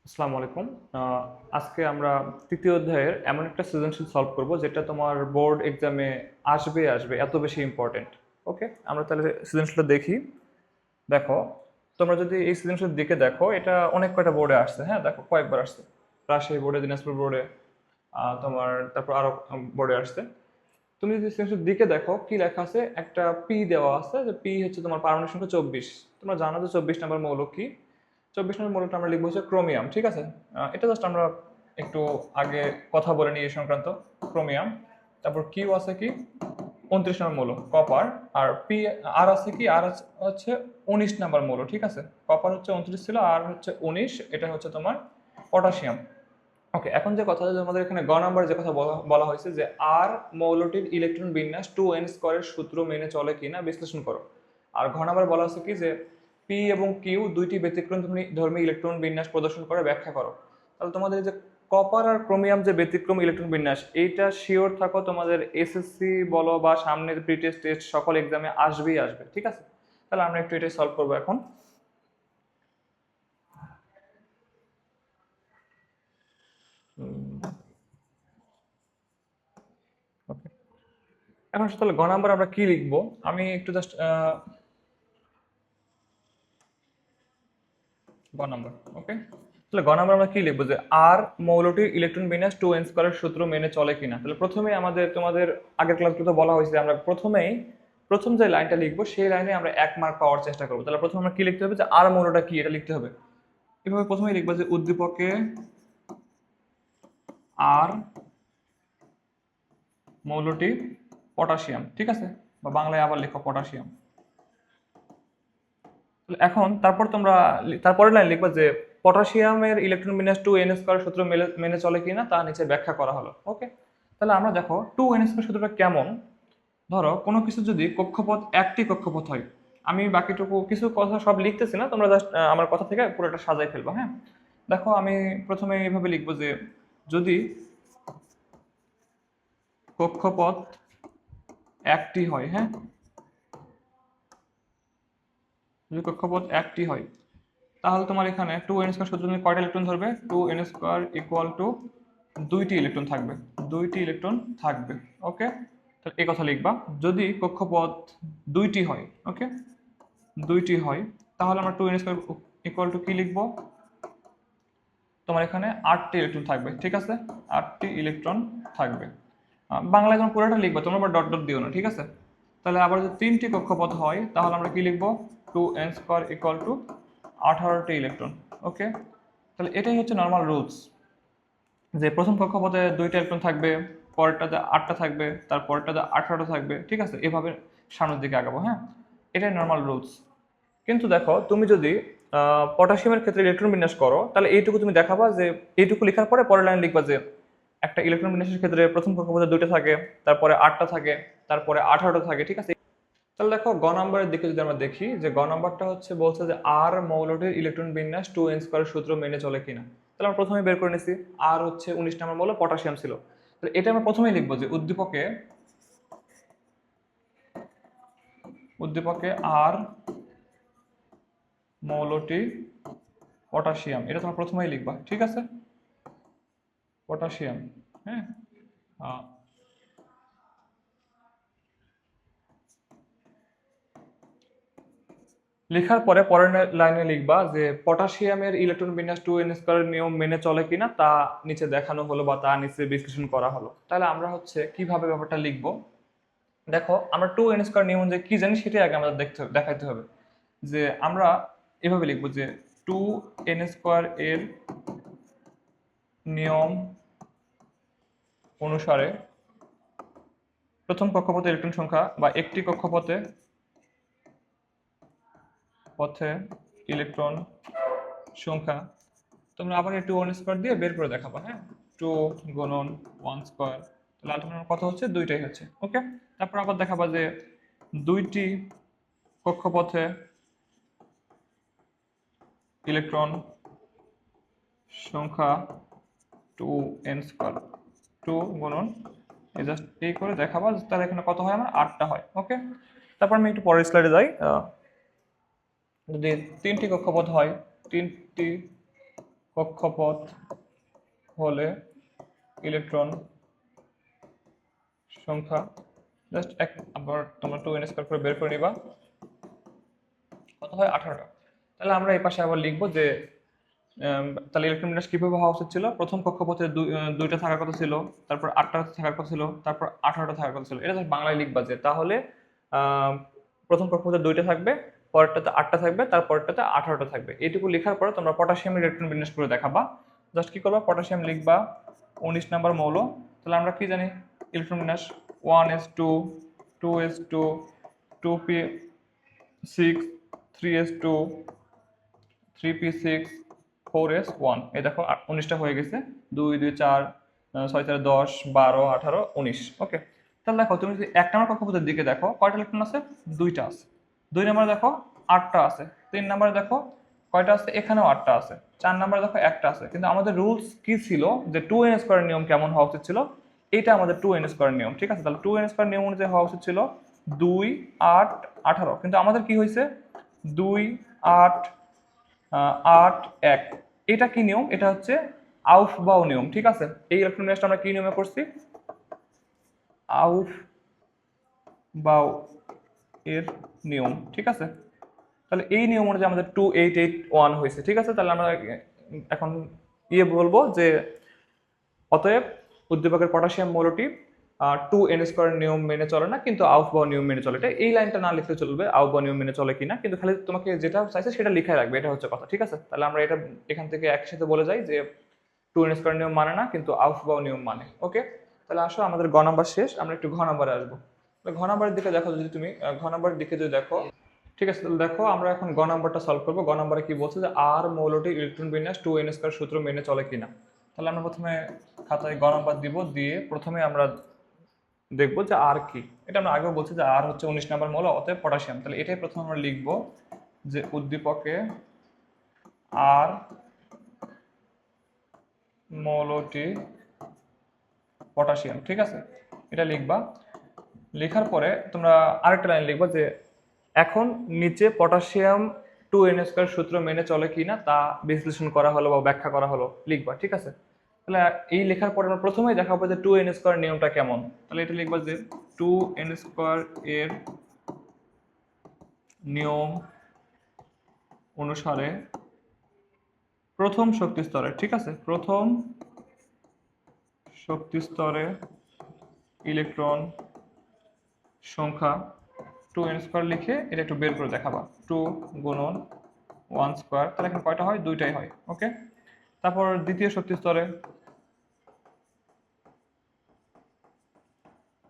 আসসালামু আলাইকুম। আজকে আমরা তৃতীয় অধ্যায়ের এমন একটা সৃজনশীল সলভ করব যেটা তোমার বোর্ড এক্সামে আসবে এত বেশি ইম্পর্টেন্ট। ওকে, আমরা তাহলে সৃজনশীলটা দেখি। দেখো, তোমরা যদি এই সৃজনশীল দিকে দেখো, এটা অনেক কয়টা বোর্ডে আসছে। হ্যাঁ, দেখো কয়েকবার আসছে, রাজশাহী বোর্ডে, দিনাজপুর বোর্ডে, তোমার তারপর আরো বোর্ডে আসছে। তুমি যদি সৃজনশীল দিকে দেখো কি লেখা আছে, একটা পি দেওয়া আছে, যে পি হচ্ছে তোমার পারমাণবিক সংখ্যা 24। তোমরা জানো যে 24 নম্বর মৌল কি। 24 নম্বর মৌলটা আমরা লিখবো হচ্ছে ক্রোমিয়াম। ঠিক আছে, এটা জাস্ট আমরা একটু আগে কথা বলে নিই এই সংক্রান্ত। ক্রোমিয়াম। তারপর কিউ আছে কি 29 নম্বর মৌল কপার। আর পি আর আছে কি, আর হচ্ছে 19 নম্বর মৌল। ঠিক আছে, কপার হচ্ছে 29 ছিল, আর হচ্ছে 19, এটা হচ্ছে তোমার পটাশিয়াম। ওকে, এখন যে কথা, যে আমাদের এখানে গ নাম্বার যে কথা বলা বলা হয়েছে যে আর মৌলটির ইলেকট্রন বিন্যাস 2n স্কয়ারের সূত্র মেনে চলে কিনা বিশ্লেষণ করো। আর ঘ নাম্বার বলা হচ্ছে কি যে পি এবং কিউ দুইটি ব্যতিক্রম ধর্মী ইলেকট্রন বিন্যাস প্রদর্শন করে ব্যাখ্যা করো। তাহলে তোমাদের যে কপার আর ক্রোমিয়াম যে ব্যতিক্রম ইলেকট্রন বিন্যাস, এইটা শিওর থাকো, তোমাদের এসএসসি বলো বা সামনের প্রি টেস্ট টেস্ট সকল এক্সামে আসবেই আসবে। ঠিক আছে, তাহলে আমরা একটু এটাই সলভ করবো এখন। ওকে, এখন তাহলে গ নাম্বার আমরা কি লিখবো, আমি একটু জাস্ট গ নাম্বার। ওকে, তাহলে গ নাম্বার আমরা কি লিখবো, যে আর মৌলটির ইলেকট্রন বিন্যাস 2n স্কয়ারের সূত্র মেনে চলে কিনা। তাহলে প্রথমেই আমাদের তোমাদের আগের ক্লাসগুলোতে বলা হয়েছে আমরা প্রথমেই প্রথম যে লাইনটা লিখবো সেই লাইনে আমরা 1 মার্ক পাওয়ার চেষ্টা করবো। তাহলে প্রথমে আমরা কি লিখতে হবে, যে আর মৌলটা কি এটা লিখতে হবে। এভাবে প্রথমেই লিখবো যে উদ্দীপকে আর মৌলটি পটাশিয়াম। ঠিক আছে, বা বাংলায় আবার লিখো পটাশিয়াম। এখন তারপর তোমরা তারপরের লাইন লিখবা যে পটাশিয়ামের ইলেকট্রন বিন্যাস 2n স্কয়ার সূত্র মেনে চলে কিনা তা নিচে ব্যাখ্যা করা হলো। ওকে, তাহলে আমরা দেখো 2n স্কয়ার সূত্রটা কেমন। ধরো কোনো কিছু যদি কক্ষপথ একটি কক্ষপথ হয়, আমি বাকিটুকু কিছু কথা সব লিখতেছি না, তোমরা জাস্ট আমার কথা থেকে পুরোটা সাজাই ফেলবা। হ্যাঁ, দেখো আমি প্রথমে এইভাবে লিখবো যে যদি কক্ষপথ একটি হয়, হ্যাঁ, যদি কক্ষপথ একটি হয়, তাহলে তোমার এখানে 2n স্কয়ার সূত্র তুমি কয়টা ইলেকট্রন ধরবে, 2n স্কয়ার ইকুয়াল টু দুইটি ইলেকট্রন থাকবে, দুইটি ইলেকট্রন থাকবে। ওকে, তাহলে এই কথা লিখবা। যদি কক্ষপথ দুইটি হয়, ওকে, দুইটি হয়, তাহলে আমরা 2n স্কয়ার ইকুয়াল টু কি লিখবো, তোমার এখানে 8টি ইলেকট্রন থাকবে। ঠিক আছে, 8টি ইলেকট্রন থাকবে। বাংলায় যখন পুরোটা লিখবা তোমরা আবার ডট ডট দিও না। ঠিক আছে, তাহলে আবার যদি 3টি কক্ষপথ হয় তাহলে আমরা কি লিখবো, 2n স্কয়ার ইকুয়াল টু 18টি ইলেকট্রন। ওকে, তাহলে এটাই হচ্ছে নর্মাল রুলস, যে প্রথম কক্ষপথে 2টা ইলেকট্রন থাকবে, পরেরটাতে 8টা থাকবে, তারপরেরটাতে 18টা থাকবে। ঠিক আছে, এভাবে সামনের দিকে আগাবো। হ্যাঁ, এটাই নর্মাল রুলস। কিন্তু দেখো তুমি যদি পটাশিয়ামের ক্ষেত্রে ইলেকট্রন বিন্যাস করো, তাহলে এইটুকু তুমি দেখাবা যে এইটুকু লেখার পরে পরের লাইন লিখবা যে একটা ইলেকট্রন বিন্যাসের ক্ষেত্রে প্রথম কক্ষপথে 2টা থাকে, তারপরে 8টা থাকে, তারপরে 18টা থাকে। ঠিক আছে, তাহলে দেখো গ নাম্বারের দিকে যদি আমরা দেখি, যে গ নাম্বারটা হচ্ছে বলছে যে আর মৌলটির ইলেকট্রন বিন্যাস 2n স্কয়ার সূত্র মেনে চলে কিনা। তাহলে আমরা প্রথমে বের করে নিছি আর হচ্ছে 19 নম্বর মৌল পটাশিয়াম ছিল। তাহলে এটা আমরা প্রথমেই লিখবো যে উদ্দীপকে উদ্দীপকে আর মৌলটি পটাশিয়াম, এটা তোমরা প্রথমেই লিখবা। ঠিক আছে, পটাশিয়াম। হ্যাঁ, আহ, লেখার পরে পরের লাইনে লিখবা যে পটাশিয়ামের ইলেকট্রন বিন্যাস 2n স্কয়ারের নিয়ম মেনে চলে কিনা তা নিচে দেখানো হলো বা তা নিচে বিশ্লেষণ করা হলো। তাহলে আমরা হচ্ছে কিভাবে ব্যাপারটা লিখবো, দেখো আমরা 2n স্কয়ার নিয়ম যে কি জানি সেটাই আগে আমাদের দেখাইতে হবে। যে আমরা এভাবে লিখবো যে 2n স্কয়ার এর নিয়ম অনুসারে প্রথম কক্ষপথে ইলেকট্রন সংখ্যা বা একটি কক্ষপথে পথে ইলেকট্রন সংখ্যা, তোমরা আবার একটু 1 স্কয়ার দিয়ে বের করে দেখাবো। হ্যাঁ, 2 গুণন 1 স্কয়ার, তাহলে আলটিমেট কত হচ্ছে, দুইটাই হচ্ছে। ওকে, তারপর আবার দেখাবো যে দুইটি কক্ষপথে ইলেকট্রন সংখ্যা 2n স্কয়ার, 2 গুণন এই জাস্ট এই করে দেখাবো, তাহলে এখানে কত হয়, আমার 8টা হয়। ওকে, তারপর আমি একটু পরের স্লাইডে যাই। যদি 3টি কক্ষপথ হয়, 3টি কক্ষপথ হলে ইলেকট্রন সংখ্যা জাস্ট এক আবার তোমরা 2n স্কয়ার করে বের করে নিবা, কত হয় 18টা। তাহলে আমরা এই পাশে আবার লিখবো যে তাহলে ইলেকট্রন বিন্যাস কিভাবে হওয়া উচিত ছিল, প্রথম কক্ষপথে দুইটা থাকার কথা ছিল, তারপর 8টা থাকার কথা ছিল, তারপর 18টা থাকার কথা ছিল। এটা জাস্ট বাংলায় লিখবা যে তাহলে প্রথম কক্ষপথে দুইটা থাকবে, পরেরটাতে 8টা থাকবে, তারপরটাতে 18টা থাকবে। এইটুকু লেখার পরে তোমরা পটাশিয়ামের ইলেকট্রন বিন্যাস করে দেখাবা। জাস্ট কি করবা, পটাশিয়াম লিখবা 19 নাম্বার মৌল। তাহলে আমরা কি জানি ইলেকট্রন বিন্যাস 1s2 2s2 2p6 3s2 3p6 4s1। এই দেখো 19টা হয়ে গেছে, 2 2 4 6 4 10 12 18 19। ওকে, তাহলে দেখো তুমি যদি 1 নম্বর কক্ষপথের দিকে দেখো কয়টা ইলেকট্রন আছে, 2টা আছে। 2 নম্বরে দেখো 8টা আছে। 3 নম্বরে দেখো কয়টা আছে, এখানেও 8টা আছে। 4 নম্বরে দেখো একটা আছে। কিন্তু আমাদের রুলস কি ছিল যে 2n স্কয়ার নিয়ম কেমন হওয়া উচিত ছিল, এটা আমাদের 2n স্কয়ার নিয়ম। ঠিক আছে, তাহলে 2n স্কয়ার নিয়ম অনুযায়ী হওয়া উচিত ছিল 2 8 18। কিন্তু আমাদের কি হয়েছে 2 8 8 1। এটা কি নিয়ম, এটা হচ্ছে আউফবাউ নিয়ম। ঠিক আছে, এই ইলেকট্রন বিন্যাসটা আমরা কি নিয়মে করছি, আউফবাউ এর নিয়ম। ঠিক আছে, তাহলে এই নিয়ম অনুযায়ী আমাদের 2881 হয়েছে। ঠিক আছে, তাহলে আমরা এখন বলবো যে অতএব উদ্দীপকের পটাশিয়াম মৌলটি 2n স্কয়ার নিয়ম মেনে চলে না, কিন্তু আউফবাউ নিয়ম মেনে চলে। এটা এই লাইনটা না লিখলে চলবে আউফবাউ নিয়ম মেনে চলে কিনা, কিন্তু খালি তোমাকে যেটা চাইছে সেটা লিখাই রাখবে, এটা হচ্ছে কথা। ঠিক আছে, তাহলে আমরা এটা এখান থেকে একসাথে বলে যাই যে 2n স্কয়ার নিয়ম মানে না, কিন্তু আউফবাউ নিয়ম মানে। ওকে, তাহলে আসো আমাদের গ নাম্বার শেষ, আমরা একটু ঘ নাম্বারে আসবো। ঘ নাম্বারের দিকে দেখো, যদি তুমি ঘ নাম্বারের দিকে যদি দেখো, ঠিক আছে, তাহলে দেখো আমরা এখন গ নাম্বারটা সলভ করবো। গ নাম্বারে কি বলছে যে আর মৌলটি ইলেকট্রন বিন্যাস 2n স্কয়ার সূত্র মেনে চলে কিনা। তাহলে আমরা প্রথমে খাতায় গ নাম্বার দিব, দিয়ে প্রথমে আমরা দেখবো যে আর কি। এটা আমরা আগেও বলছি যে আর হচ্ছে 19 নাম্বার মৌল, অতএব পটাশিয়াম। তাহলে এটাই প্রথমে আমরা লিখবো যে উদ্দীপকে আর মৌলটি পটাশিয়াম। ঠিক আছে, এটা লিখবা। লেখার পরে তোমরা আরেকটা লাইন লিখবা যে এখন নিচে পটাশিয়াম 2n স্কয়ার সূত্র মেনে চলে কিনা তা বিশ্লেষণ করা হলো বা ব্যাখ্যা করা হলো, লিখবা। ঠিক আছে, তাহলে এই লেখার পরে আমরা প্রথমেই দেখাবো যে 2n স্কয়ার নিয়মটা কেমন। তাহলে এটা লিখবা যে 2n স্কয়ার এর নিয়ম অনুসারে প্রথম শক্তি স্তরে, ঠিক আছে, প্রথম শক্তি স্তরে ইলেকট্রন সংখ্যা 2n স্কয়ার লিখে এটা একটু বের করে দেখাবা। 2 গুণন 1 স্কয়ার, তাহলে এখানে কয়টা হয়, দুইটাই হয়। ওকে, তারপর দ্বিতীয় শক্তি স্তরে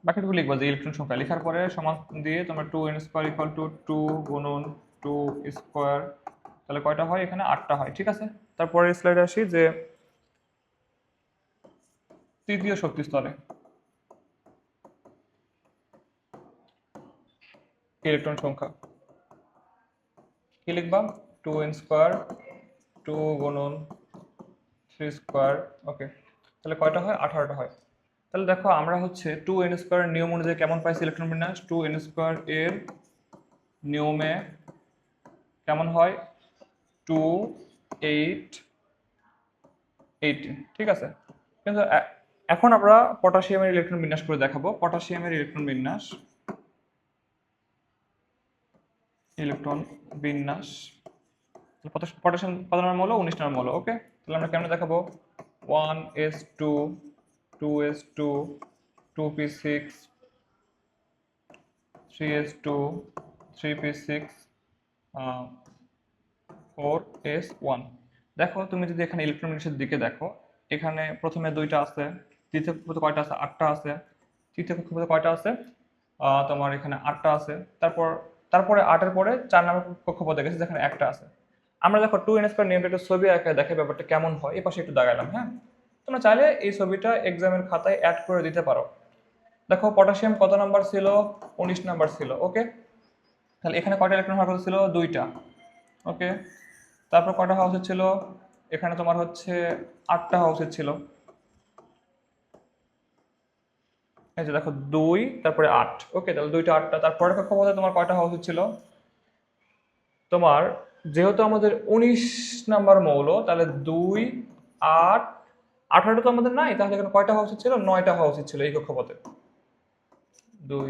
বাকিটুকু লিখবা যে ইলেকট্রন সংখ্যা। লেখার পরে সমান দিয়ে তোমরা 2n স্কয়ার ইকুয়াল টু 2 গুণন 2 স্কয়ার, তাহলে কয়টা হয়, এখানে 8টা হয়। ঠিক আছে, তারপরে স্লাইডে আসি যে তৃতীয় শক্তি স্তরে ইলেকট্রন সংখ্যা কি লিখবা, 2n স্কয়ার 2 গুণন 3 স্কয়ার। ওকে, তাহলে কয়টা হয়, 18টা হয়। তাহলে দেখো আমরা হচ্ছে 2n স্কয়ার নিয়ম অনুযায়ী কেমন পাইছি ইলেকট্রন বিন্যাস, 2n স্কয়ার এর নিয়মে কেমন হয় 2 8 18। ঠিক আছে, কিন্তু এখন আমরা পটাশিয়ামের ইলেকট্রন বিন্যাস করে দেখাবো। পটাশিয়ামের ইলেকট্রন বিন্যাস, ইলেকট্রন বিন্যাস পটাশিয়াম কত নম্বর মৌল, 19 নম্বর মৌল। ওকে, তাহলে আমরা কেমন দেখাবো, 1s2 2s2 2p6 3s2 3p6 4s1। দেখো তুমি যদি এখানে ইলেকট্রন বিন্যাসের দিকে দেখো, এখানে প্রথমে দুইটা আছে, তৃতীয় কক্ষপথে কয়টা আছে, 8টা আছে। তৃতীয় কক্ষপথে কয়টা আছে, তোমার এখানে 8টা আছে। তারপরে 8-এর পরে 4 নম্বর কক্ষপথে গেছে যেখানে একটা আছে। আমরা দেখো 2n স্কয়ার নিয়মটা একটু ছবি আঁকা দেখে ব্যাপারটা কেমন হয়, এই পাশে একটু দাগাইলাম। হ্যাঁ, তোমরা চাইলে এই ছবিটা এক্সামের খাতায় অ্যাড করে দিতে পারো। দেখো পটাশিয়াম কত নাম্বার ছিল, 19 নাম্বার ছিল। ওকে, তাহলে এখানে কয়টা ইলেকট্রন হওয়ার কথা ছিল, দুইটা। ওকে, তারপর কয়টা হওয়া উচিত ছিল, এখানে তোমার হচ্ছে 8টা হওয়া উচিত ছিল। এই যে দেখো 2 তারপরে 8। ওকে, তাহলে 2টা 8টা। তারপরে কক্ষপথে তোমার কয়টা হওয়া উচিত ছিল, তোমার যেহেতু আমাদের 19 নাম্বার মৌল, তাহলে 2, 8, 18টা তো আমাদের নাই, তাহলে এখানে কয়টা হওয়া উচিত ছিল? 9টা হওয়া উচিত ছিল এই কক্ষপথে। 2,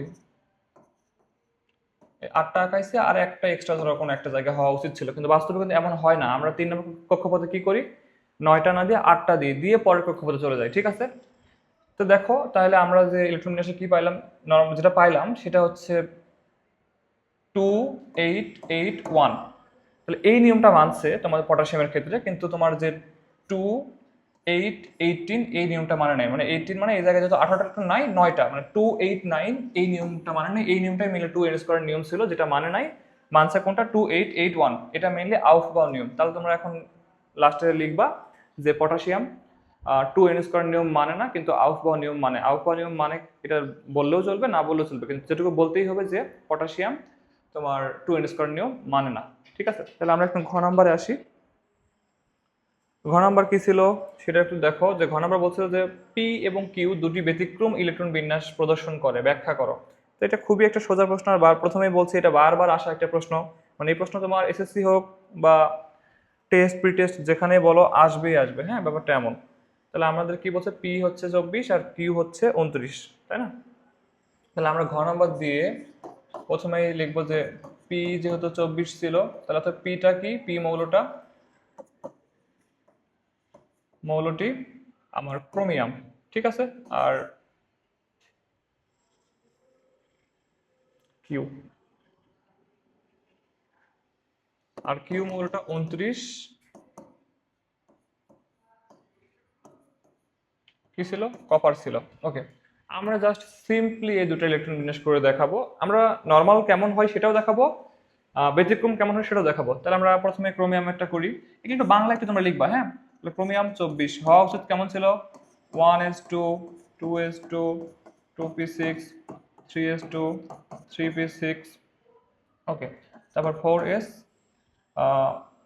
8টা আঁকাইছে, আর একটা এক্সট্রা ধরো কোনো একটা জায়গা হওয়া উচিত ছিল, কিন্তু বাস্তবে কিন্তু এমন হয় না। আমরা 3 নম্বর কক্ষপথে কি করি? 9টা না দিয়ে 8টা দিয়ে দিয়ে পরের কক্ষপথে চলে যাই, ঠিক আছে? তো দেখো তাহলে আমরা যে ইলেকট্রন বিন্যাসে কি পাইলাম, যেটা পাইলাম সেটা হচ্ছে 2881। তাহলে এই নিয়মটা মানছে তোমাদের পটাশিয়ামের ক্ষেত্রে, কিন্তু তোমার যে 2818 এই নিয়মটা মানে নাই। মানে 18 মানে এই জায়গায় যত 18টা নাই, 9টা, মানে 289 এই নিয়মটা মানে নাই। এই নিয়মটাই মিলে 2 n স্কয়ার নিয়ম ছিল, যেটা মানে নাই। মানছে কোনটা? 2881। এটা মেইনলি আউফবাউ নিয়ম। তাহলে তোমরা এখন লাস্টে লিখবা যে পটাশিয়াম 2 n স্কয়ার নিয়ম মানে না, কিন্তু আউফবাউ নিয়ম মানে। আউফবাউ নিয়ম মানে এটা বললেও চলবে, না বললেও চলবে, কিন্তু যেটুকু বলতেই হবে যে পটাশিয়াম তোমার 2 n স্কয়ার নিয়ম মানে না। ঠিক আছে, তাহলে আমরা এখন ঘ নাম্বারে আসি। ঘ নাম্বার কি ছিল সেটা একটু দেখো। যে ঘ নাম্বার বলছিল যে পি এবং কিউ দুটি ব্যতিক্রম ইলেকট্রন বিন্যাস প্রদর্শন করে, ব্যাখ্যা করো। তো এটা খুবই একটা সোজা প্রশ্ন, আর প্রথমেই বলছি এটা বারবার আসা একটা প্রশ্ন। মানে এই প্রশ্ন তোমার এসএসসি হোক বা টেস্ট প্রি টেস্ট যেখানে বলো আসবেই আসবে, হ্যাঁ, ব্যাপারটা এমন। তাহলে আমাদের কি বলছে? পি হচ্ছে 24 আর কিউ হচ্ছে 29, তাই না? তাহলে আমরা ঘ নাম্বার দিয়ে প্রথমেই লিখবো যে পি যেহেতু 24 ছিল, তাহলে তো পিটা কি? পি মৌলটি আমার ক্রোমিয়াম, ঠিক আছে। আর কিউ, মৌলটা 29 কি ছিল? কপার ছিল। ওকে, আমরা জাস্ট সিম্পলি এই দুটো ইলেকট্রন বিন্যাস করে দেখাবো। আমরা নর্মাল কেমন হয় সেটাও দেখাবো, ব্যতিক্রম কেমন হয় সেটাও দেখাবো। তাহলে আমরা প্রথমে ক্রোমিয়াম একটা করি। এটা একটু বাংলা একটু তোমরা লিখবা, হ্যাঁ। তাহলে ক্রোমিয়াম 24 হওয়া উচিত কেমন ছিল? 1s2, 2s2, 2p6, 3s2, 3p6, ওকে। তারপর 4s,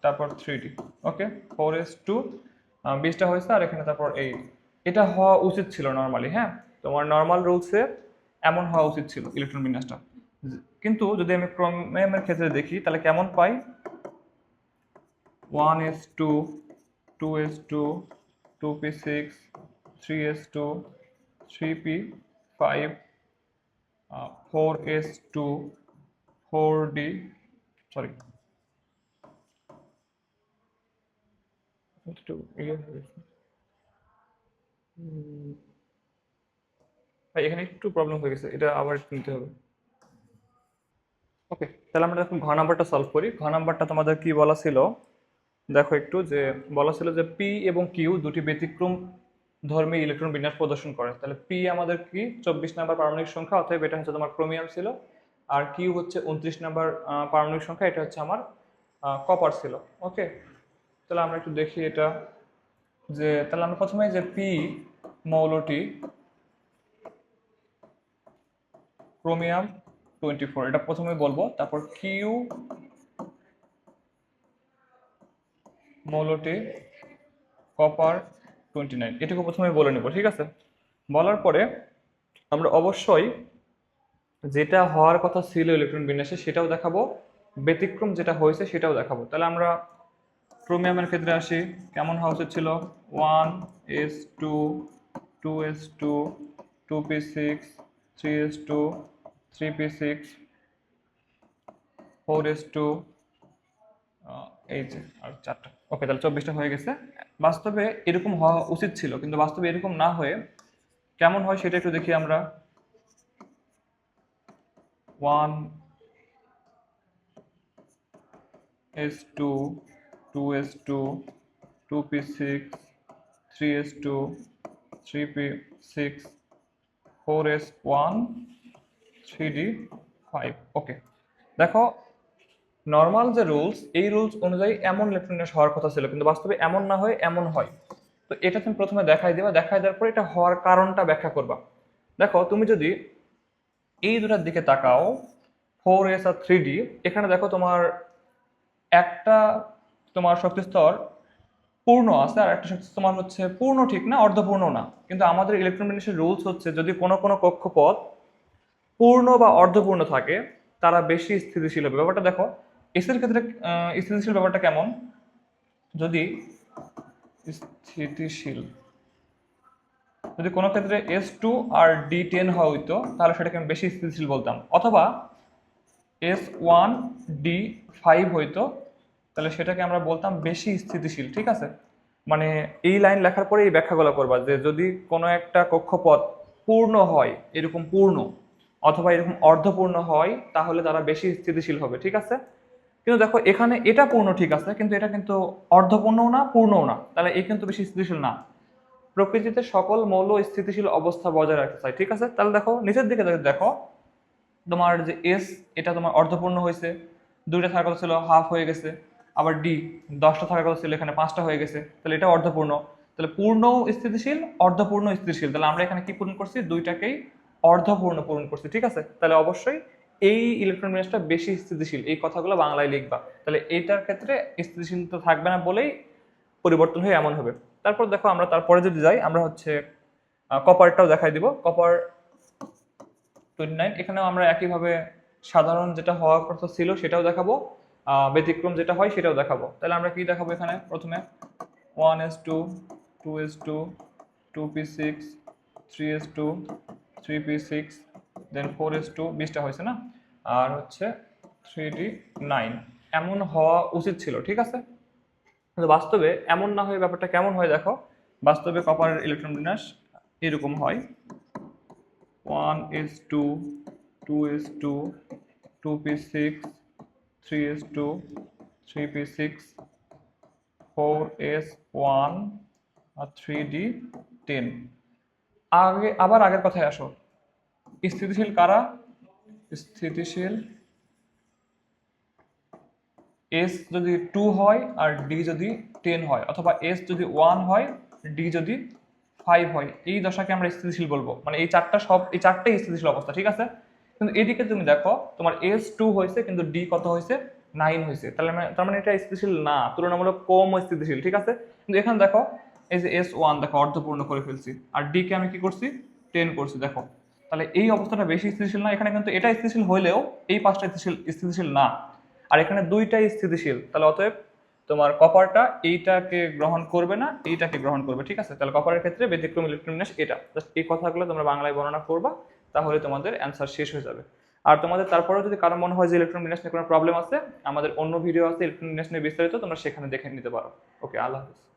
তারপর 3d, ওকে। 4s2, 20টা হয়েছে, আর এখানে তারপর 8। এটা হওয়া উচিত ছিল নর্মালি, হ্যাঁ। তোমার নর্মাল রুলসে এমন হওয়া উচিত ছিল ইলেকট্রন বিন্যাসটা। কিন্তু যদি আমি ক্রোমিয়ামের ক্ষেত্রে দেখি তাহলে কেমন পাই? 1s2, 2s2, 2p6, 3s2, 3p5, 4s2, 4d, sorry একটু ইয়ে হয়ে গেছে। ভাই এখানে একটু প্রবলেম হয়ে গেছে, এটা আবার একটু নিতে হবে। ওকে, তাহলে আমরা এখন ঘ নাম্বারটা সলভ করি। ঘ নাম্বারটা তোমাদের কি বলা ছিল দেখো একটু, যে বলা ছিল যে পি এবং কিউ দুটি ব্যতিক্রম ধর্মী ইলেকট্রন বিন্যাস প্রদর্শন করে। তাহলে পি আমাদের কি? 24 নাম্বার পারমাণবিক সংখ্যা, অতএব এটা হচ্ছে তোমার ক্রোমিয়াম ছিল। আর কিউ হচ্ছে 29 নাম্বার পারমাণবিক সংখ্যা, এটা হচ্ছে আমার কপার ছিল। ওকে, তাহলে আমরা একটু দেখি এটা। যে তাহলে আমরা প্রথমে যে পি মৌলটি ক্রোমিয়াম 24 এটা প্রথমে বলবো, তারপর কিউ মৌলটি কপার 29 এটুকু প্রথমে বলে নেব, ঠিক আছে। বলার পরে আমরা অবশ্যই যেটা হওয়ার কথা ছিল ইলেকট্রন বিন্যাসে সেটাও দেখাবো, ব্যতিক্রম যেটা হয়েছে সেটাও দেখাবো। তাহলে আমরা ক্রোমিয়ামের ক্ষেত্রে আসি। কেমন হওয়া উচিত ছিল? 1s2, 2s2, 2p6, 3s2, 3p6, 4s2, এই যে আর 4টা। ওকে, তাহলে 24টা হয়ে গেছে। বাস্তবে এরকম হওয়া উচিত ছিল, কিন্তু বাস্তবে এরকম না হয়ে কেমন হয় সেটা একটু দেখি আমরা। 1s2, 2s2, 2p6, 3s2, 3p6, 4s1, 3d5। ওকে, দেখো নর্মাল যে রুলস, এই রুলস অনুযায়ী এমন ইলেকট্রন বিন্যাস হওয়ার কথা ছিল, কিন্তু বাস্তবে এমন না হয়ে এমন হয়। তো এটা তুমি প্রথমে দেখাই দিবা, দেখাই দেওয়ার পর এটা হওয়ার কারণটা ব্যাখ্যা করবা। দেখো তুমি যদি এই দুটার দিকে তাকাও, 4s আর 3d, এখানে দেখো তোমার একটা তোমার শক্তি স্তর পূর্ণ আছে, আর একটা শক্তি তোমার হচ্ছে পূর্ণ ঠিক না, অর্ধপূর্ণ না। কিন্তু আমাদের ইলেকট্রন বিন্যাসের রুলস হচ্ছে যদি কোনো কোনো কক্ষপথ পূর্ণ বা অর্ধপূর্ণ থাকে তারা বেশি স্থিতিশীল হবে। ব্যাপারটা দেখো, এসের ক্ষেত্রে স্থিতিশীল ব্যাপারটা কেমন, যদি স্থিতিশীল যদি কোনো ক্ষেত্রে S2 আর D10 হইতো তাহলে সেটাকে আমি বেশি স্থিতিশীল বলতাম, অথবা S1D5 হইতো তাহলে সেটাকে আমরা বলতাম বেশি স্থিতিশীল। ঠিক আছে, মানে এই লাইন লেখার পরে এই ব্যাখ্যাগুলো করবা যে যদি কোনো একটা কক্ষপথ পূর্ণ হয়, এরকম পূর্ণ অথবা এরকম অর্ধপূর্ণ হয় তাহলে তারা বেশি স্থিতিশীল হবে। ঠিক আছে, কিন্তু দেখো এখানে এটা পূর্ণ ঠিক আছে, কিন্তু এটা কিন্তু অর্ধপূর্ণও না পূর্ণও না, তাহলে এই কিন্তু বেশি স্থিতিশীল না। প্রকৃতিতে সকল মৌল স্থিতিশীল অবস্থা বজায় রাখতে চায়। ঠিক আছে, তাহলে দেখো নিচের দিকে দেখো তোমার যে এস, এটা তোমার অর্ধপূর্ণ হয়েছে, দুইটা থাকার কথা ছিল হাফ হয়ে গেছে। আবার ডি 10টা থাকার কথা ছিল, এখানে 5টা হয়ে গেছে, তাহলে এটা অর্ধপূর্ণ। তাহলে পূর্ণ স্থিতিশীল, অর্ধপূর্ণ স্থিতিশীল, তাহলে আমরা এখানে কি পূরণ করছি, দুইটাকেই অর্ধপূর্ণ পূরণ করছি। ঠিক আছে, তাহলে অবশ্যই এই ইলেকট্রন বিন্যাসটা বেশি স্থিতিশীল, এই কথাগুলো বাংলায় লিখবা। তাহলে এইটার ক্ষেত্রে স্থিতিশীল তো থাকবে না বলেই পরিবর্তন হয়ে এমন হবে। তারপর দেখো আমরা তারপরে যদি যাই, আমরা হচ্ছে কপারটাও দেখাই দিব। কপার 29, এখানেও আমরা একইভাবে সাধারণ যেটা হওয়ার কথা ছিল সেটাও দেখাবো, ব্যতিক্রম যেটা হয় সেটাও দেখাবো। তাহলে আমরা কি দেখাবো এখানে, প্রথমে 1s2 2s2 2p6 3s2 3p6 দেন 4s2, 20টা হয়েছে না, আর হচ্ছে 3d9, এমন হওয়া উচিত ছিল। ঠিক আছে, কিন্তু বাস্তবে এমন না হয়ে ব্যাপারটা কেমন হয় দেখো, বাস্তবে কপারের ইলেকট্রন বিন্যাস এরকম হয় 1s2 2s2 2p6 3s2 3p6 4s1 আর 3d10। আবার আগের কথায় আসো, স্থিতিশীল কারা, স্থিতিশীল এস যদি 2 হয় আর ডি যদি 10 হয়, অথবা এস যদি 1 হয় ডি যদি 5 হয়, এই দশাকে আমরা স্থিতিশীল বলবো। মানে এই চারটাই স্থিতিশীল অবস্থা। ঠিক আছে, কিন্তু এদিকে তুমি দেখো তোমার এস 2 হয়েছে কিন্তু ডি কত হয়েছে, 9 হয়েছে, তার মানে এটা স্থিতিশীল না, তুলনামূলক কম স্থিতিশীল। ঠিক আছে, কিন্তু এখানে দেখো এই যে S1 দেখো অর্ধপূর্ণ করে ফেলছি, আর ডি কে আমি কি করছি, 10 করছি। দেখো তাহলে এই অবস্থাটা বেশি স্থিতিশীল না, এখানে কিন্তু এটা স্থিতিশীল হইলেও এই পাঁচটা স্থিতিশীল না, আর এখানে দুইটাই স্থিতিশীল। তাহলে অতএব তোমার কপারটা এইটাকে গ্রহণ করবে না, এইটাকে গ্রহণ করবে। ঠিক আছে, তাহলে কপারের ক্ষেত্রে ব্যতিক্রম ইলেকট্রন বিন্যাস এটা। জাস্ট এই কথাগুলো তোমরা বাংলায় বর্ণনা করবা, তাহলে তোমাদের অ্যান্সার শেষ হয়ে যাবে। আর তোমাদের তারপরেও যদি কারো মনে হয় যে ইলেকট্রন বিন্যাস নিয়ে কোনো প্রবলেম আছে, আমাদের অন্য ভিডিও আছে ইলেকট্রন বিন্যাস নিয়ে বিস্তারিত, তোমরা সেখানে দেখে নিতে পারো। ওকে, আল্লাহ হাফিজ।